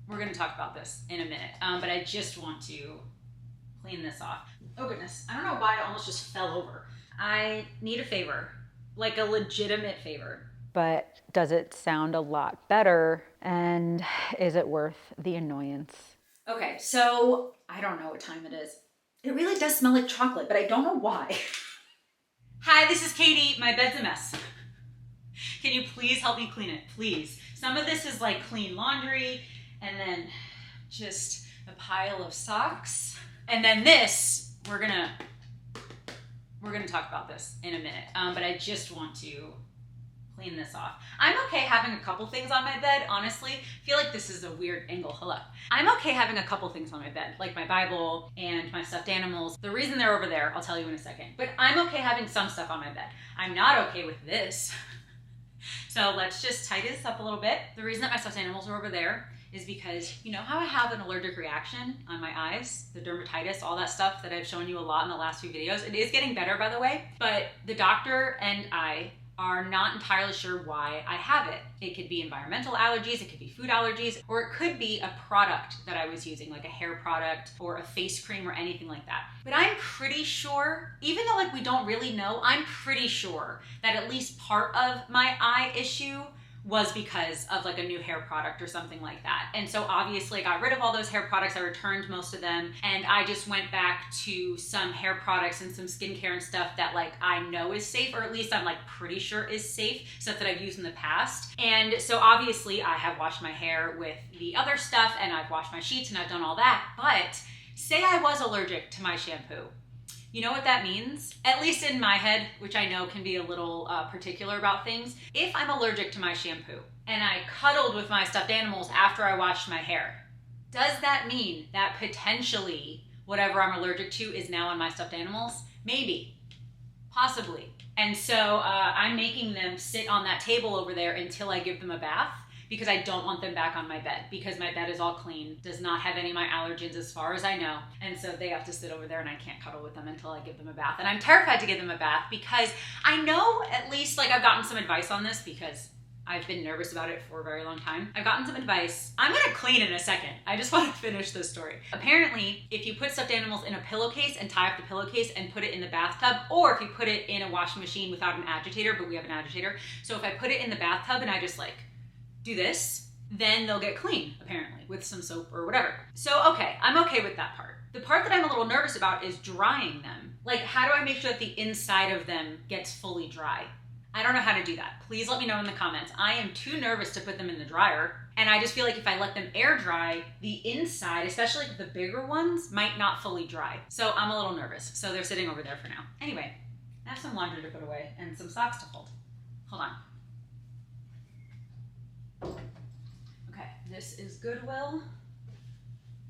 We're gonna talk about this in a minute, but I just want to clean this off. Oh goodness, I don't know why I almost just fell over. I need a favor, like a legitimate favor. But does it sound a lot better? And is it worth the annoyance? Okay, so I don't know what time it is. It really does smell like chocolate, but I don't know why. Hi, this is Katie. My bed's a mess. Can you please help me clean it? Please. Some of this is like clean laundry, and then just a pile of socks. And then this, we're gonna talk about this in a minute, but I just want to clean this off. I'm okay having a couple things on my bed, honestly. I feel like this is a weird angle, hello. I'm okay having a couple things on my bed, like my Bible and my stuffed animals. The reason they're over there, I'll tell you in a second, but I'm okay having some stuff on my bed. I'm not okay with this. So let's just tidy this up a little bit. The reason that my stuffed animals are over there is because you know how I have an allergic reaction on my eyes, the dermatitis, all that stuff that I've shown you a lot in the last few videos. It is getting better, by the way, but the doctor and I are not entirely sure why I have it. It could be environmental allergies, it could be food allergies, or it could be a product that I was using, like a hair product or a face cream or anything like that. But I'm pretty sure, even though like we don't really know, I'm pretty sure that at least part of my eye issue was because of like a new hair product or something like that. And so obviously I got rid of all those hair products, I returned most of them, and I just went back to some hair products and some skincare and stuff that like I know is safe, or at least I'm like pretty sure is safe, stuff that I've used in the past. And so obviously I have washed my hair with the other stuff, and I've washed my sheets, and I've done all that. But say I was allergic to my shampoo. You know what that means? At least in my head, which I know can be a little particular about things. If I'm allergic to my shampoo and I cuddled with my stuffed animals after I washed my hair, does that mean that potentially whatever I'm allergic to is now on my stuffed animals? Maybe, possibly. And so I'm making them sit on that table over there until I give them a bath, because I don't want them back on my bed, because my bed is all clean, does not have any of my allergens as far as I know. And so they have to sit over there, and I can't cuddle with them until I give them a bath. And I'm terrified to give them a bath because I know, at least like I've gotten some advice on this, because I've been nervous about it for a very long time. I've gotten some advice. I'm gonna clean in a second. I just wanna finish this story. Apparently, if you put stuffed animals in a pillowcase and tie up the pillowcase and put it in the bathtub, or if you put it in a washing machine without an agitator, but we have an agitator. So if I put it in the bathtub and I just like do this, then they'll get clean, apparently, with some soap or whatever. So, okay, I'm okay with that part. The part that I'm a little nervous about is drying them. Like, how do I make sure that the inside of them gets fully dry? I don't know how to do that. Please let me know in the comments. I am too nervous to put them in the dryer, and I just feel like if I let them air dry, the inside, especially the bigger ones, might not fully dry. So I'm a little nervous. So they're sitting over there for now. Anyway, I have some laundry to put away and some socks to fold. Hold on. Okay, this is Goodwill.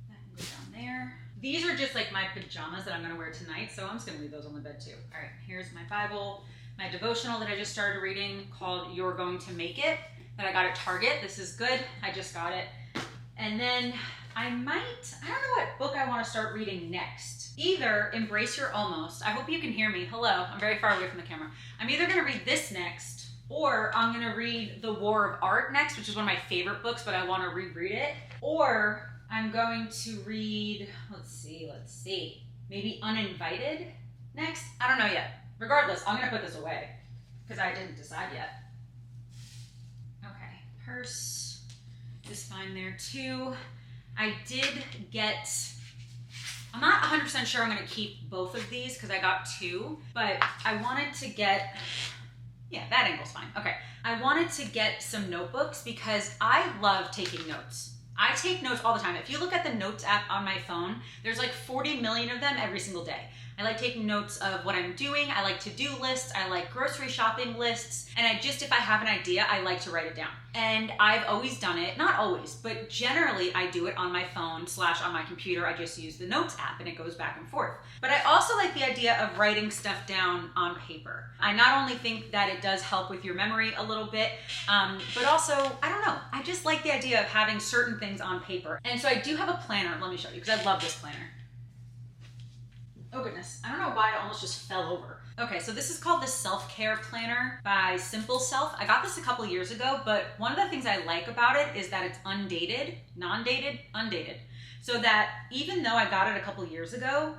That can go down there. These are just like my pajamas that I'm gonna wear tonight, so I'm just gonna leave those on the bed too. All right, here's my Bible, my devotional that I just started reading called You're Going to Make It, that I got at Target. This is good, I just got it. And then I don't know what book I wanna start reading next. Either Embrace Your Almost, I hope you can hear me, hello, I'm very far away from the camera. I'm either gonna read this next, or I'm gonna read The War of Art next, which is one of my favorite books, but I wanna reread it. Or I'm going to read, let's see, maybe Uninvited next? I don't know yet. Regardless, I'm gonna put this away because I didn't decide yet. Okay, purse is fine there too. I did get, I'm not 100% sure I'm gonna keep both of these because I got two, but I wanted to get, yeah, that angle's fine. Okay. I wanted to get some notebooks because I love taking notes. I take notes all the time. If you look at the notes app on my phone, there's like 40 million of them every single day. I like taking notes of what I'm doing. I like to-do lists. I like grocery shopping lists. And if I have an idea, I like to write it down. And I've always done it, not always, but generally I do it on my phone / on my computer. I just use the notes app and it goes back and forth. But I also like the idea of writing stuff down on paper. I not only think that it does help with your memory a little bit, but also, I don't know, I just like the idea of having certain things on paper. And so I do have a planner. Let me show you, because I love this planner. Oh goodness, I don't know why I almost just fell over. Okay, so this is called the Self-Care Planner by Simple Self. I got this a couple years ago, but one of the things I like about it is that it's undated, non-dated, undated. So that even though I got it a couple years ago,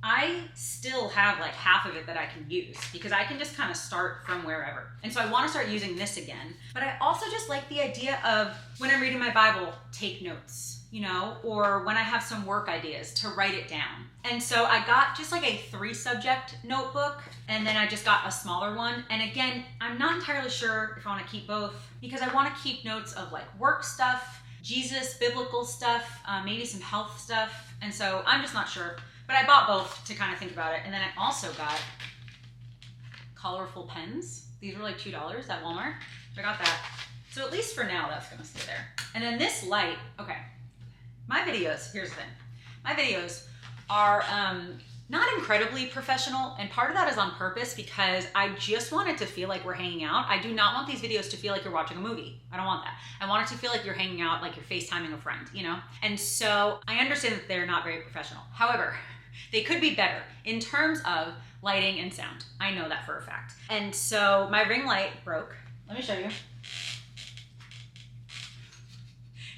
I still have like half of it that I can use because I can just kind of start from wherever. And so I want to start using this again. But I also just like the idea of when I'm reading my Bible, take notes, you know, or when I have some work ideas to write it down. And so I got just like a 3-subject notebook, and then I just got a smaller one. And again, I'm not entirely sure if I want to keep both because I want to keep notes of like work stuff, Jesus, biblical stuff, maybe some health stuff. And so I'm just not sure. But I bought both to kind of think about it. And then I also got colorful pens. These were like $2 at Walmart. So I got that. So at least for now, that's gonna stay there. And then this light, okay. My videos, here's the thing. My videos are not incredibly professional. And part of that is on purpose because I just want it to feel like we're hanging out. I do not want these videos to feel like you're watching a movie. I don't want that. I want it to feel like you're hanging out, like you're FaceTiming a friend, you know? And so I understand that they're not very professional. However, they could be better in terms of lighting and sound. I know that for a fact. And so my ring light broke. Let me show you.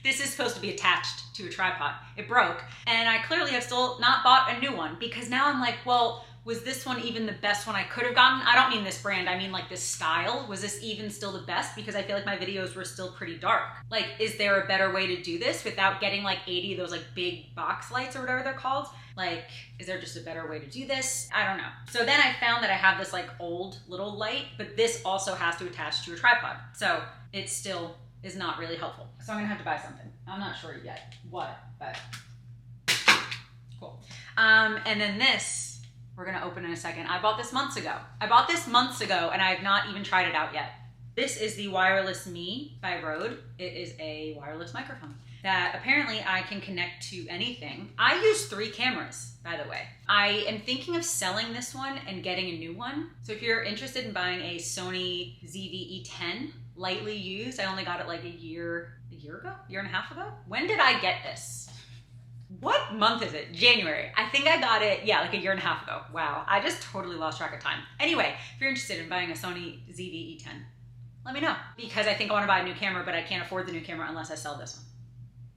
This is supposed to be attached to a tripod. It broke, and I clearly have still not bought a new one because now I'm like, well, was this one even the best one I could have gotten? I don't mean this brand, I mean like this style. Was this even still the best? Because I feel like my videos were still pretty dark. Like, is there a better way to do this without getting like 80 of those like big box lights or whatever they're called? Like, is there just a better way to do this? I don't know. So then I found that I have this like old little light, but this also has to attach to a tripod. So it still is not really helpful. So I'm gonna have to buy something. I'm not sure yet what, but cool. And then this, we're gonna open in a second. I bought this months ago. And I have not even tried it out yet. This is the Wireless Me by Rode. It is a wireless microphone that apparently I can connect to anything. I use 3 cameras, by the way. I am thinking of selling this one and getting a new one. So if you're interested in buying a Sony ZV-E10, lightly used, I only got it like a year and a half ago. When did I get this? What month is it? January. I think I got it, yeah, like a year and a half ago. Wow, I just totally lost track of time. Anyway, if you're interested in buying a Sony ZV-E10, let me know. Because I think I wanna buy a new camera, but I can't afford the new camera unless I sell this one.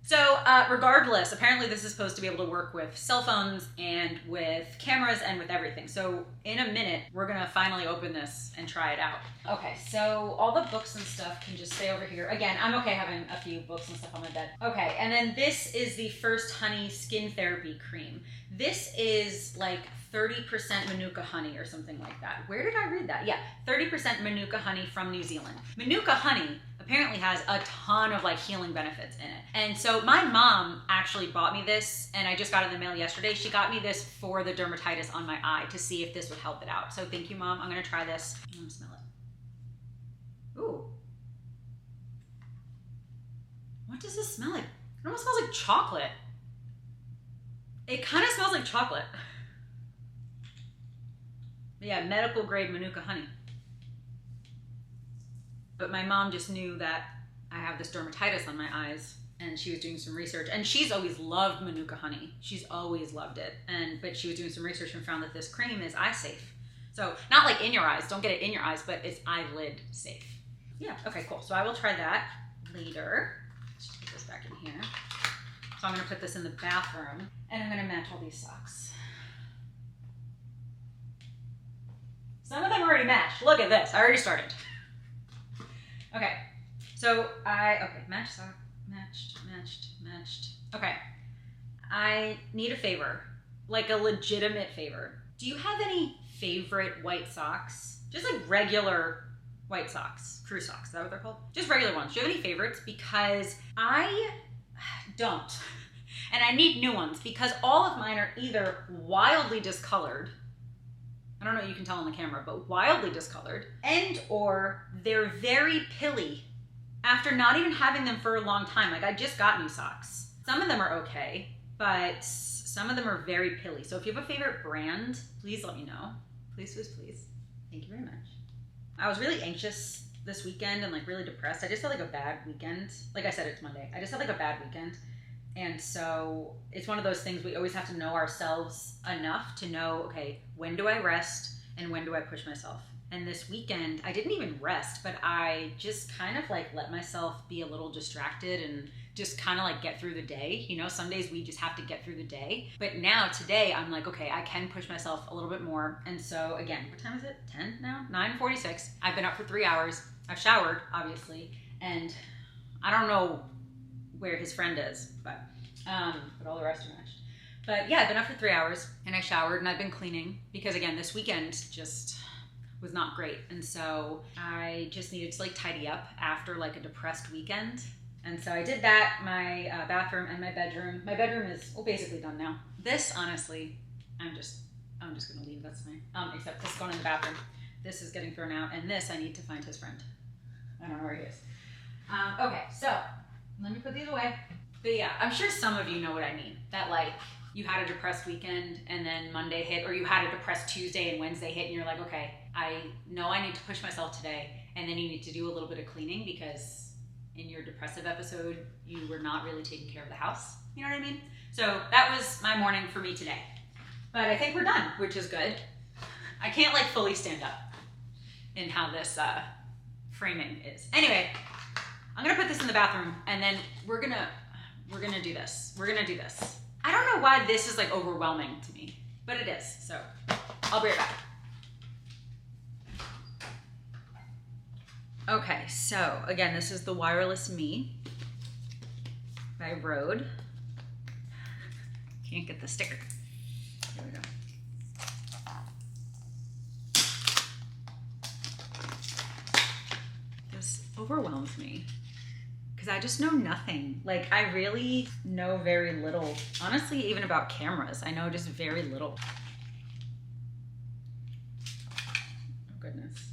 So regardless, apparently this is supposed to be able to work with cell phones and with cameras and with everything. So in a minute, we're gonna finally open this and try it out. Okay, so all the books and stuff can just stay over here. Again, I'm okay having a few books and stuff on my bed. Okay, and then this is the First Honey Skin Therapy Cream. This is like 30% Manuka honey or something like that. Where did I read that? Yeah, 30% Manuka honey from New Zealand. Manuka honey apparently has a ton of like healing benefits in it. And so my mom actually bought me this, and I just got it in the mail yesterday. She got me this for the dermatitis on my eye to see if this would help it out. So thank you, Mom. I'm gonna try this. I'm gonna smell it. Ooh. What does this smell like? It almost smells like chocolate. It kind of smells like chocolate. But yeah, medical grade Manuka honey. But my mom just knew that I have this dermatitis on my eyes, and she was doing some research, and she's always loved Manuka honey. She's always loved it. But she was doing some research and found that this cream is eye safe. So not like in your eyes, don't get it in your eyes, but it's eyelid safe. Yeah, okay, cool. So I will try that later. Let's just put this back in here. So I'm gonna put this in the bathroom, and I'm gonna match all these socks. Some of them already matched. Look at this, I already started. Okay, so match sock, matched. Okay, I need a favor, like a legitimate favor. Do you have any favorite white socks? Just like regular white socks, crew socks, is that what they're called? Just regular ones. Do you have any favorites? Because I don't, and I need new ones because all of mine are either wildly discolored, I don't know if you can tell on the camera, but wildly discolored, and or they're very pilly after not even having them for a long time. Like I just got new socks. Some of them are okay, but some of them are very pilly. So if you have a favorite brand, please let me know. Please, please, please. Thank you very much. I was really anxious this weekend and like really depressed. I just had like a bad weekend. Like I said, it's Monday. I just had like a bad weekend. And so it's one of those things we always have to know ourselves enough to know, okay, when do I rest and when do I push myself? And this weekend, I didn't even rest, but I just kind of like let myself be a little distracted and just kind of like get through the day. You know, some days we just have to get through the day. But now today I'm like, okay, I can push myself a little bit more. And so again, what time is it? 10 now? 9:46. I've been up for 3 hours. I've showered, obviously. And I don't know where his friend is, but all the rest are matched. But yeah, I've been up for 3 hours and I showered and I've been cleaning because again, this weekend just was not great. And so I just needed to like tidy up after like a depressed weekend. And so I did that. My bathroom and my bedroom. My bedroom is basically done now. This, honestly, I'm just gonna leave. That's fine. Except this going in the bathroom. This is getting thrown out, and this I need to find his friend. I don't know where he is. Okay, so let me put these away. But yeah, I'm sure some of you know what I mean. That like you had a depressed weekend and then Monday hit, or you had a depressed Tuesday and Wednesday hit, and you're like, okay, I know I need to push myself today, and then you need to do a little bit of cleaning because in your depressive episode, you were not really taking care of the house. You know what I mean? So that was my morning for me today. But I think we're done, which is good. I can't like fully stand up in how this framing is. Anyway, I'm gonna put this in the bathroom and then we're gonna do this. We're gonna do this. I don't know why this is like overwhelming to me, but it is. So I'll be right back. Okay, so again, this is the Wireless Me by Rode. Can't get the sticker. Here we go. This overwhelms me because I just know nothing. Like I really know very little, honestly, even about cameras. I know just very little. Oh goodness.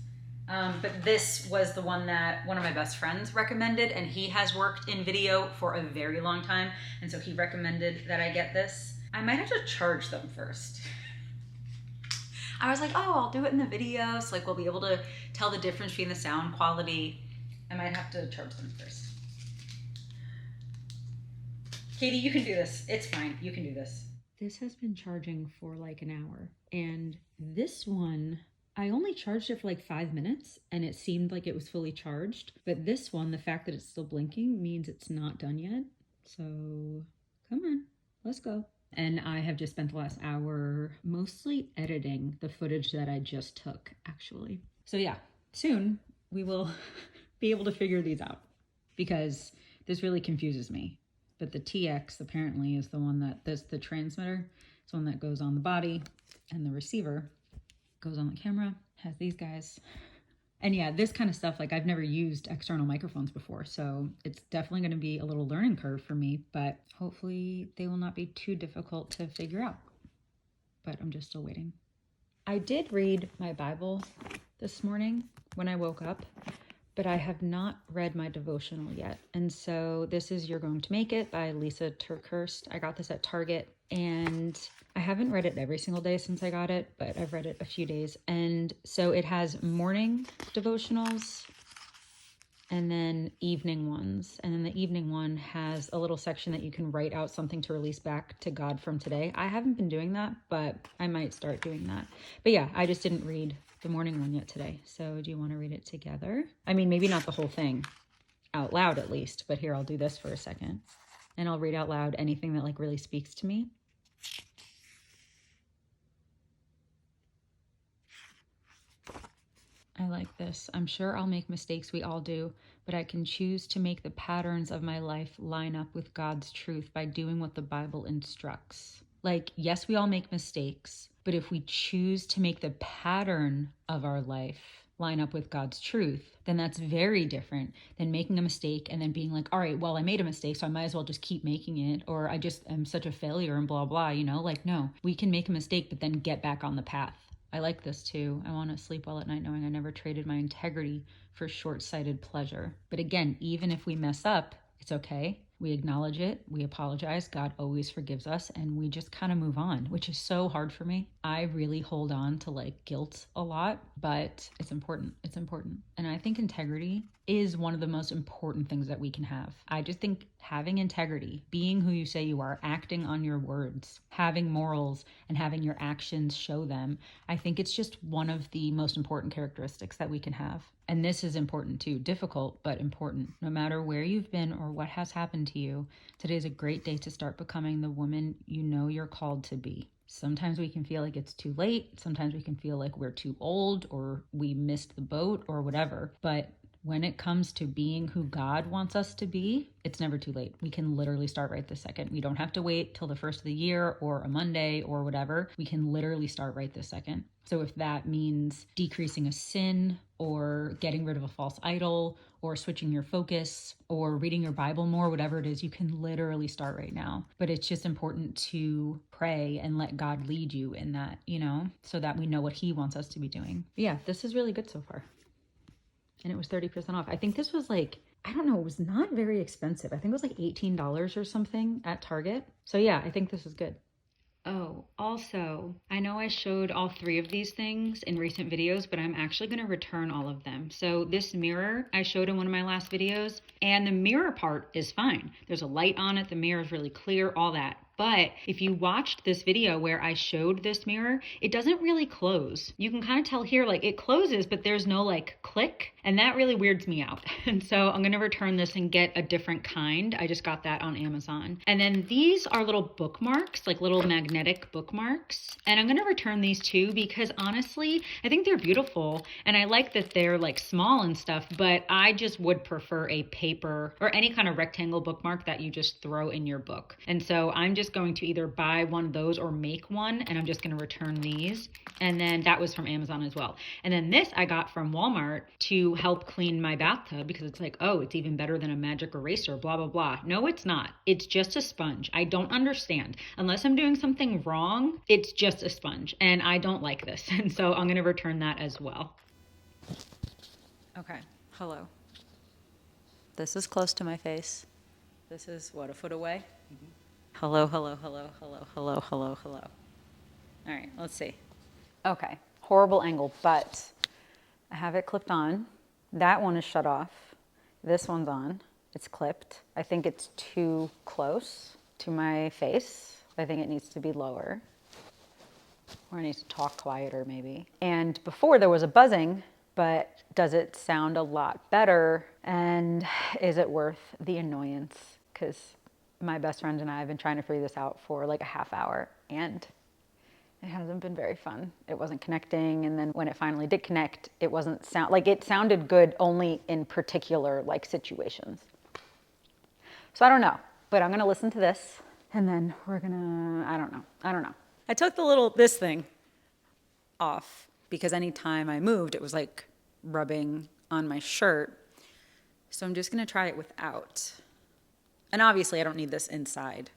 But this was the one that one of my best friends recommended, and he has worked in video for a very long time, and so he recommended that I get this. I might have to charge them first. I was like, oh, I'll do it in the video, so like we'll be able to tell the difference between the sound quality. I might have to charge them first. Katie, you can do this. It's fine. You can do this. This has been charging for like an hour, and this one, I only charged it for like 5 minutes and it seemed like it was fully charged. But this one, the fact that it's still blinking means it's not done yet. So come on, let's go. And I have just spent the last hour mostly editing the footage that I just took, actually. So yeah, soon we will be able to figure these out because this really confuses me. But the TX apparently is the one that, the transmitter. It's the one that goes on the body, and the receiver goes on the camera, has these guys. And yeah, this kind of stuff, like I've never used external microphones before, so it's definitely going to be a little learning curve for me, but hopefully they will not be too difficult to figure out. But I'm just still waiting. I did read my Bible this morning when I woke up, but I have not read my devotional yet. And so this is You're Going to Make It by Lisa Turkhurst. I got this at Target, and I haven't read it every single day since I got it, but I've read it a few days. And so it has morning devotionals and then evening ones. And then the evening one has a little section that you can write out something to release back to God from today. I haven't been doing that, but I might start doing that. But yeah, I just didn't read the morning one yet today. So do you want to read it together? I mean, maybe not the whole thing out loud at least, but here, I'll do this for a second. And I'll read out loud anything that like really speaks to me. I like this. I'm sure I'll make mistakes, we all do, but I can choose to make the patterns of my life line up with God's truth by doing what the Bible instructs. Like, yes, we all make mistakes, but if we choose to make the pattern of our life line up with God's truth, then that's very different than making a mistake and then being like, all right, well, I made a mistake, so I might as well just keep making it, or I just am such a failure and blah, blah, you know? Like, no, we can make a mistake, but then get back on the path. I like this too. I want to sleep well at night knowing I never traded my integrity for short-sighted pleasure. But again, even if we mess up, it's okay. We acknowledge it. We apologize. God always forgives us. And we just kind of move on, which is so hard for me. I really hold on to like guilt a lot, but it's important. It's important. And I think integrity is one of the most important things that we can have. I just think having integrity, being who you say you are, acting on your words, having morals, and having your actions show them. I think it's just one of the most important characteristics that we can have. And this is important too, difficult, but important. No matter where you've been or what has happened to you, today is a great day to start becoming the woman you know you're called to be. Sometimes we can feel like it's too late. Sometimes we can feel like we're too old or we missed the boat or whatever. But when it comes to being who God wants us to be, it's never too late. We can literally start right this second. We don't have to wait till the first of the year or a Monday or whatever. We can literally start right this second. So if that means decreasing a sin or getting rid of a false idol or switching your focus or reading your Bible more, whatever it is, you can literally start right now. But it's just important to pray and let God lead you in that, so that we know what he wants us to be doing. But yeah, this is really good so far. And it was 30% off. I think this was like, I don't know, it was not very expensive. I think it was like $18 or something at Target. So yeah, I think this is good. Oh, also, I know I showed all 3 of these things in recent videos, but I'm actually going to return all of them. So this mirror I showed in one of my last videos, and the mirror part is fine. There's a light on it. The mirror is really clear, all that. But if you watched this video where I showed this mirror, it doesn't really close. You can kind of tell here, like it closes, but there's no like click. And that really weirds me out. And so I'm going to return this and get a different kind. I just got that on Amazon. And then these are little bookmarks, like little magnetic bookmarks. And I'm going to return these too because honestly, I think they're beautiful. And I like that they're like small and stuff, but I just would prefer a paper or any kind of rectangle bookmark that you just throw in your book. And so I'm just going to either buy one of those or make one, and I'm just going to return these. And then that was from Amazon as well. And then this I got from Walmart to help clean my bathtub because it's like, oh, it's even better than a magic eraser, blah, blah, blah. No, it's not. It's just a sponge. I don't understand. Unless I'm doing something wrong, it's just a sponge. And I don't like this. And so I'm going to return that as well. Okay. Hello. This is close to my face. This is what, a foot away? Mm-hmm. Hello, hello, hello, hello, hello, hello, hello. All right, let's see. Okay, horrible angle, but I have it clipped on. That one is shut off. This one's on. It's clipped. I think it's too close to my face. I think it needs to be lower. Or I need to talk quieter maybe. And before there was a buzzing, but does it sound a lot better? And is it worth the annoyance? Because my best friend and I have been trying to figure this out for like a half hour and it hasn't been very fun. It wasn't connecting, and then when it finally did connect, it sounded good only in particular like situations. So I don't know, but I'm gonna listen to this and then we're gonna, I don't know. I took this thing off because anytime I moved, it was like rubbing on my shirt. So I'm just gonna try it without. And obviously I don't need this inside.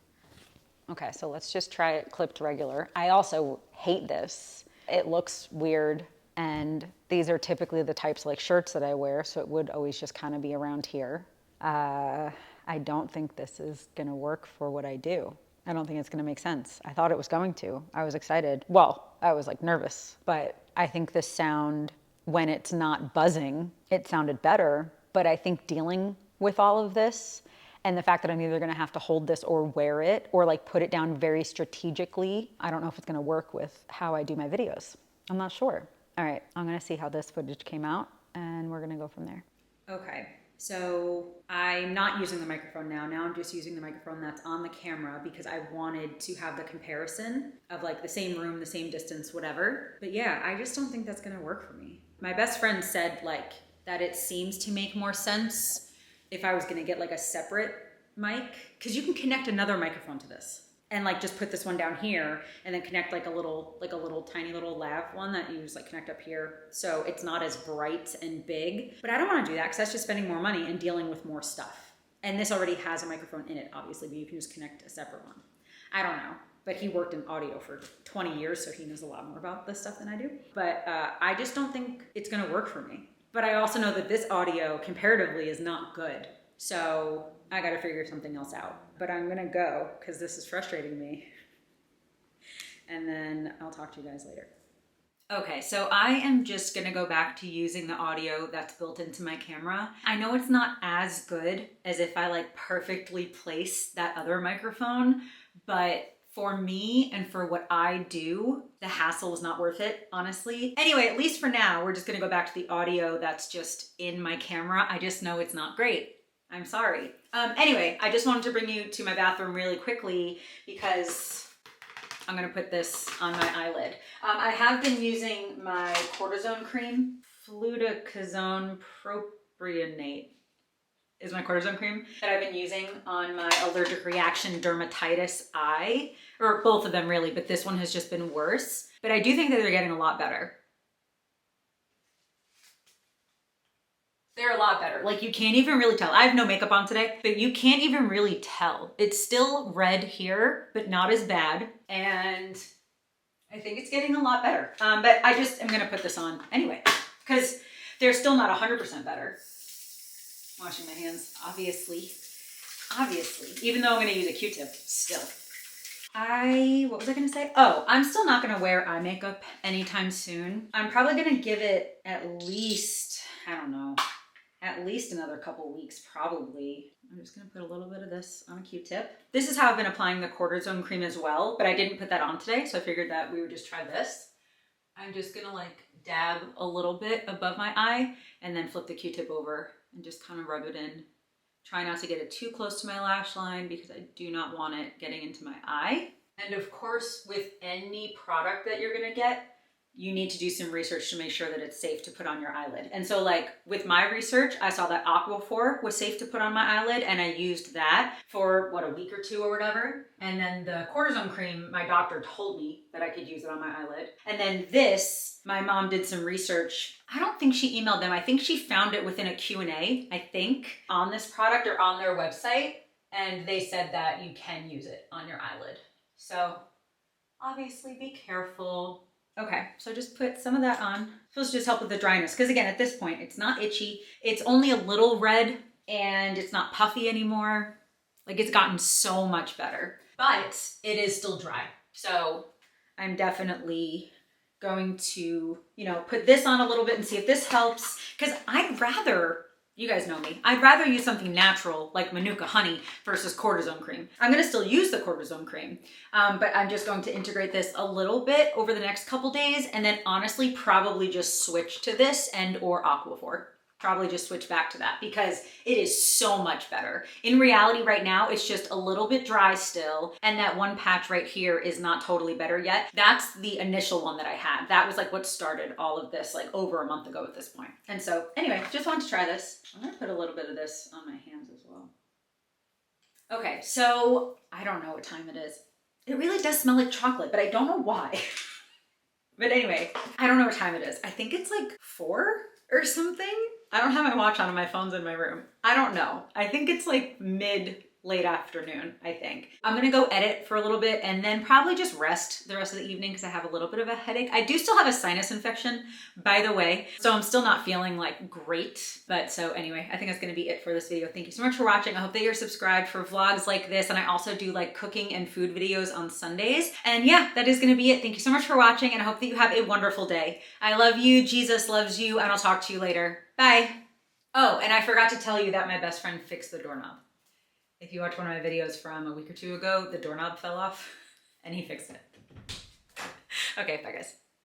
Okay, so let's just try it clipped regular. I also hate this. It looks weird, and these are typically the types like shirts that I wear, so it would always just kind of be around here. I don't think this is gonna work for what I do. I don't think it's gonna make sense. I thought it was going to. I was excited. Well, I was like nervous, but I think the sound, when it's not buzzing, it sounded better. But I think dealing with all of this, and the fact that I'm either gonna have to hold this or wear it or like put it down very strategically, I don't know if it's gonna work with how I do my videos. I'm not sure. All right, I'm gonna see how this footage came out and we're gonna go from there. Okay, so I'm not using the microphone now. Now I'm just using the microphone that's on the camera because I wanted to have the comparison of like the same room, the same distance, whatever. But yeah, I just don't think that's gonna work for me. My best friend said like that it seems to make more sense if I was gonna get like a separate mic, because you can connect another microphone to this and like just put this one down here and then connect like a little tiny little lav one that you just like connect up here. So it's not as bright and big, but I don't wanna do that because that's just spending more money and dealing with more stuff. And this already has a microphone in it, obviously, but you can just connect a separate one. I don't know, but he worked in audio for 20 years, so he knows a lot more about this stuff than I do. But I just don't think it's gonna work for me. But I also know that this audio comparatively is not good. So I gotta figure something else out. But I'm gonna go because this is frustrating me. And then I'll talk to you guys later. Okay, so I am just gonna go back to using the audio that's built into my camera. I know it's not as good as if I like perfectly place that other microphone, but for me and for what I do, the hassle is not worth it, honestly. Anyway, at least for now, we're just gonna go back to the audio that's just in my camera. I just know it's not great. I'm sorry. Anyway, I just wanted to bring you to my bathroom really quickly because I'm gonna put this on my eyelid. I have been using my cortisone cream. Fluticasone propionate is my cortisone cream that I've been using on my allergic reaction dermatitis eye, or both of them really, but this one has just been worse. But I do think that they're getting a lot better. They're a lot better. Like you can't even really tell. I have no makeup on today, but you can't even really tell. It's still red here, but not as bad. And I think it's getting a lot better. But I just am gonna put this on anyway, because they're still not 100% better. Washing my hands, obviously, even though I'm gonna use a Q-tip still. What was I gonna say? Oh, I'm still not gonna wear eye makeup anytime soon. I'm probably gonna give it at least, I don't know, at least another couple weeks, probably. I'm just gonna put a little bit of this on a Q-tip. This is how I've been applying the cortisone cream as well, but I didn't put that on today, so I figured that we would just try this. I'm just gonna like dab a little bit above my eye and then flip the Q-tip over and just kind of rub it in. Try not to get it too close to my lash line because I do not want it getting into my eye. And of course, with any product that you're gonna get, you need to do some research to make sure that it's safe to put on your eyelid. And so like with my research, I saw that Aquaphor was safe to put on my eyelid and I used that for what, a week or two or whatever. And then the cortisone cream, my doctor told me that I could use it on my eyelid. And then this, my mom did some research. I don't think she emailed them. I think she found it within a Q&A, I think, on this product or on their website. And they said that you can use it on your eyelid. So obviously be careful. Okay, so just put some of that on. Supposed to just help with the dryness. Because again, at this point, it's not itchy. It's only a little red and it's not puffy anymore. Like it's gotten so much better, but it is still dry. So I'm definitely going to, put this on a little bit and see if this helps. Because I'd rather, you guys know me, I'd rather use something natural like Manuka honey versus cortisone cream. I'm gonna still use the cortisone cream, but I'm just going to integrate this a little bit over the next couple days and then honestly probably just switch to this and or Aquaphor. Probably just switch back to that because it is so much better. In reality right now, it's just a little bit dry still. And that one patch right here is not totally better yet. That's the initial one that I had. That was like what started all of this like over a month ago at this point. And so anyway, just wanted to try this. I'm gonna put a little bit of this on my hands as well. Okay, so I don't know what time it is. It really does smell like chocolate, but I don't know why. But anyway, I don't know what time it is. I think it's like 4 or something. I don't have my watch on and my phone's in my room. I don't know. I think it's like late afternoon, I think. I'm gonna go edit for a little bit and then probably just rest the rest of the evening because I have a little bit of a headache. I do still have a sinus infection, by the way, so I'm still not feeling like great. But so anyway, I think that's gonna be it for this video. Thank you so much for watching. I hope that you're subscribed for vlogs like this, and I also do like cooking and food videos on Sundays. And yeah, that is gonna be it. Thank you so much for watching, and I hope that you have a wonderful day. I love you, Jesus loves you, and I'll talk to you later. Bye. Oh, and I forgot to tell you that my best friend fixed the doorknob. If you watch one of my videos from a week or two ago, the doorknob fell off and he fixed it. Okay, bye guys.